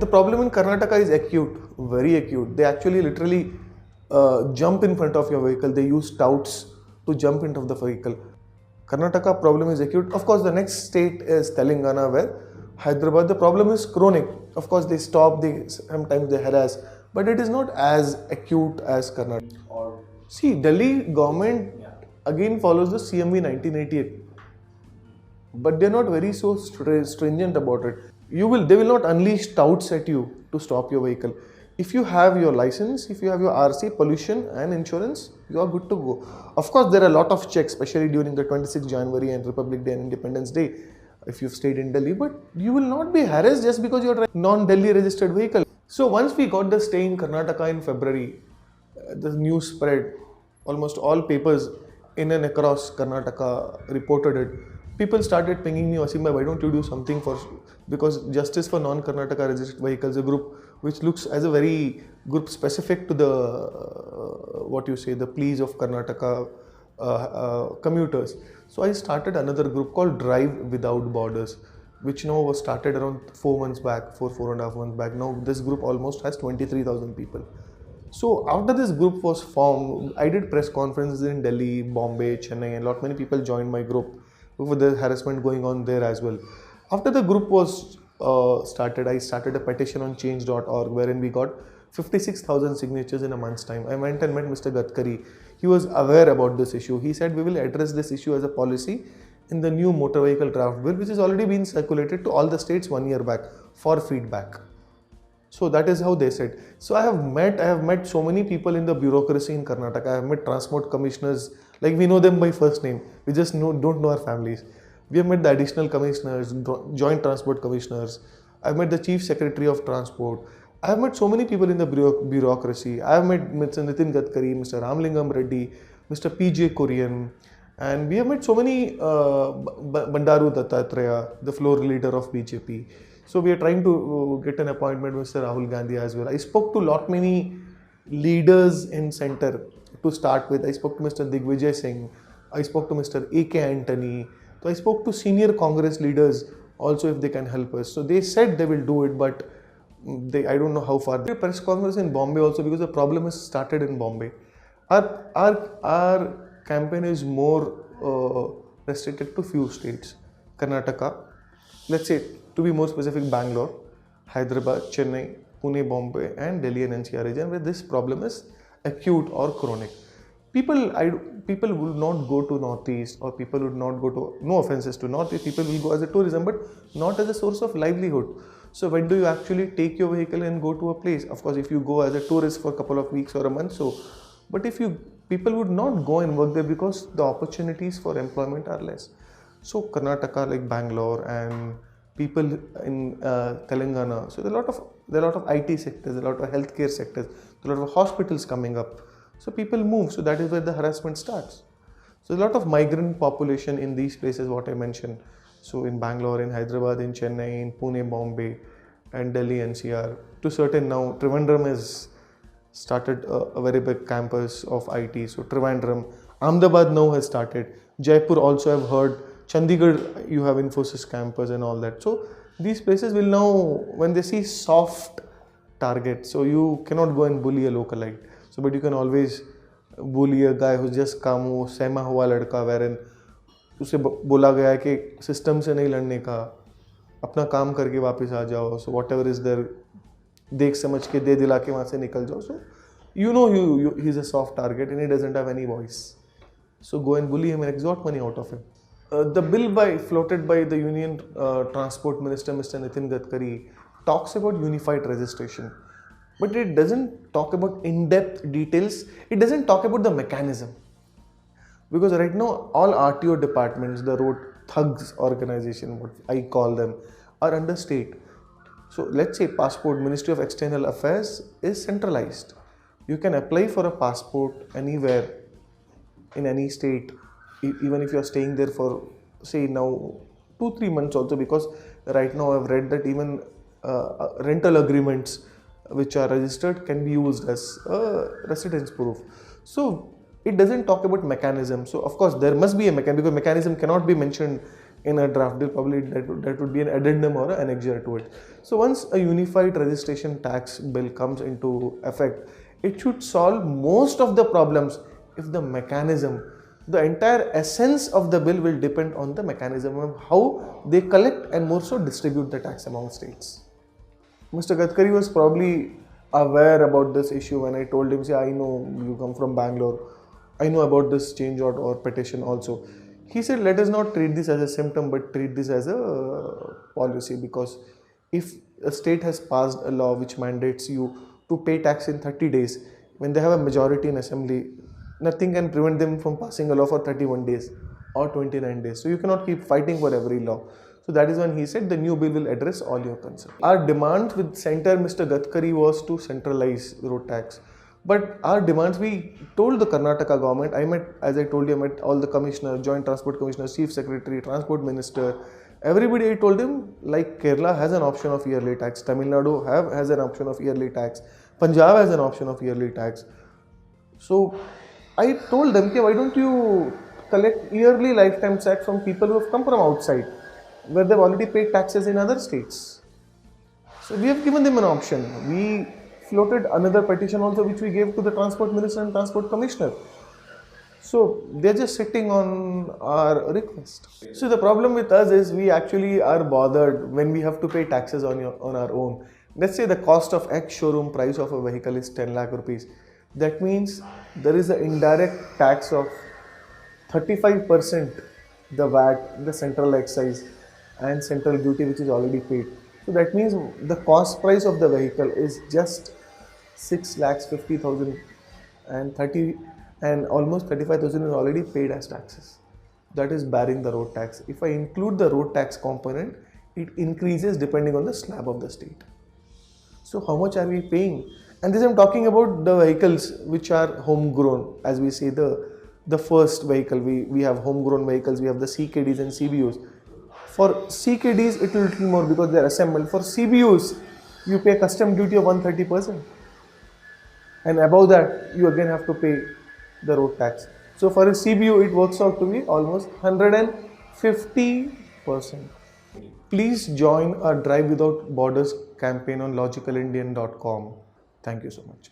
problem in Karnataka is acute, very acute. They actually literally jump in front of your vehicle. They use touts to jump into the vehicle. Karnataka problem is acute. Of course, the next state is Telangana, where Hyderabad, the problem is chronic. Of course, they stop, sometimes they harass, but it is not as acute as Karnataka. See, Delhi government again follows the CMV 1988, but they're not very so stringent about it. They will not unleash touts at you to stop your vehicle. If you have your license, if you have your RC, pollution and insurance, you are good to go. Of course, there are a lot of checks, especially during the 26th January and Republic Day and Independence Day, if you've stayed in Delhi, but you will not be harassed just because you're driving non-Delhi registered vehicle. So once we got the stay in Karnataka in February, the news spread, almost all papers in and across Karnataka reported it. People started pinging me, Wasim bhai, why don't you do something because Justice for Non-Karnataka Registered Vehicles, a group which looks as a very group specific to the pleas of Karnataka commuters. So I started another group called Drive Without Borders, which now was started around 4 months back, 4.5 months back. Now this group almost has 23,000 people. So after this group was formed, I did press conferences in Delhi, Bombay, Chennai, and many people joined my group with the harassment going on there as well. After the group was started, I started a petition on change.org wherein we got 56,000 signatures in a month's time. I went and met Mr. Gadkari. He was aware about this issue. He said we will address this issue as a policy in the new motor vehicle draft bill, which has already been circulated to all the states 1 year back for feedback. So that is how they said. So I have met so many people in the bureaucracy in Karnataka. I have met transport commissioners, like we know them by first name. We just don't know our families. We have met the additional commissioners, joint transport commissioners. I have met the chief secretary of transport. I have met so many people in the bureaucracy. I have met Mr. Nitin Gadkari, Mr. Ramlingam Reddy, Mr. PJ Korean, and we have met so many Bandaru Dattatreya, the floor leader of BJP. So we are trying to get an appointment with Mr. Rahul Gandhi as well. I spoke to many leaders in center to start with. I spoke to Mr. Digvijay Singh. I spoke to Mr. A.K. Antony. So I spoke to senior Congress leaders also if they can help us. So they said they will do it, but I don't know how far. There are press conference in Bombay also because the problem has started in Bombay. Our campaign is more restricted to few states. Karnataka, let's say to be more specific, Bangalore, Hyderabad, Chennai, Pune, Bombay and Delhi and NCR region where this problem is acute or chronic. People would not go to Northeast, or people would not go to, no offenses to Northeast, people will go as a tourism but not as a source of livelihood. So when do you actually take your vehicle and go to a place? Of course, if you go as a tourist for a couple of weeks or a month, but people would not go and work there because the opportunities for employment are less. So Karnataka, like Bangalore, and people in Telangana, so there are a lot of IT sectors, a lot of healthcare sectors, a lot of hospitals coming up. So people move, so that is where the harassment starts. So a lot of migrant population in these places, what I mentioned. So in Bangalore, in Hyderabad, in Chennai, in Pune, Bombay, and Delhi, NCR. To certain now, Trivandrum has started a very big campus of IT. So Trivandrum, Ahmedabad now has started. Jaipur also I've heard. Chandigarh, you have Infosys campus and all that. So these places will now, when they see soft targets, so you cannot go and bully a localite. So, but you can always bully a guy who's just come, वो सहमा हुआ लड़का, wherein उसे बोला गया है कि system से नहीं लड़ने का, अपना काम करके वापस आ जाओ. So whatever is there, देख समझ के दे दिला के वहाँ से निकल जाओ. So you know he's a soft target and he doesn't have any voice. So go and bully him and extort money out of him. The bill floated by the Union Transport Minister, Mr. Nitin Gadkari, talks about unified registration. But it doesn't talk about in-depth details. It doesn't talk about the mechanism. Because right now, all RTO departments, the road thugs organization, what I call them, are under state. So let's say passport, Ministry of External Affairs is centralized. You can apply for a passport anywhere in any state, even if you are staying there for, say now, 2-3 months also, because right now I've read that even rental agreements which are registered can be used as residence proof. So it doesn't talk about mechanism. So of course there must be a mechanism, because mechanism cannot be mentioned in a draft bill, probably that would be an addendum or an annexure to it. So once a unified registration tax bill comes into effect, it should solve most of the problems if the mechanism, the entire essence of the bill will depend on the mechanism of how they collect and more so distribute the tax among states. Mr. Gadkari was probably aware about this issue when I told him, say, I know you come from Bangalore, I know about this change or petition also. He said, let us not treat this as a symptom, but treat this as a policy, because if a state has passed a law which mandates you to pay tax in 30 days, when they have a majority in assembly, nothing can prevent them from passing a law for 31 days or 29 days. So you cannot keep fighting for every law. So that is when he said the new bill will address all your concerns. Our demand with Center, Mr. Gadkari, was to centralize road tax. But our demands, we told the Karnataka government, as I told you, I met all the commissioners, Joint Transport Commissioner, Chief Secretary, Transport Minister, everybody. I told him, like Kerala has an option of yearly tax, Tamil Nadu has an option of yearly tax, Punjab has an option of yearly tax. So I told them, why don't you collect yearly lifetime tax from people who have come from outside, where they've already paid taxes in other states. So we have given them an option. We floated another petition also, which we gave to the Transport Minister and Transport Commissioner. So they're just sitting on our request. So the problem with us is we actually are bothered when we have to pay taxes on our own. Let's say the cost of X showroom price of a vehicle is 10 lakh rupees. That means there is an indirect tax of 35%, the VAT, the central excise and central duty which is already paid. So that means the cost price of the vehicle is just 6,50,000 and almost 35,000 is already paid as taxes. That is barring the road tax. If I include the road tax component, it increases depending on the slab of the state. So how much are we paying? And this I'm talking about the vehicles which are homegrown. As we say, the first vehicle, we have homegrown vehicles, we have the CKDs and CBUs. For CKDs, it will be little more because they are assembled. For CBUs, you pay custom duty of 130%. And above that, you again have to pay the road tax. So for a CBU, it works out to be almost 150%. Please join our Drive Without Borders campaign on logicalindian.com. Thank you so much.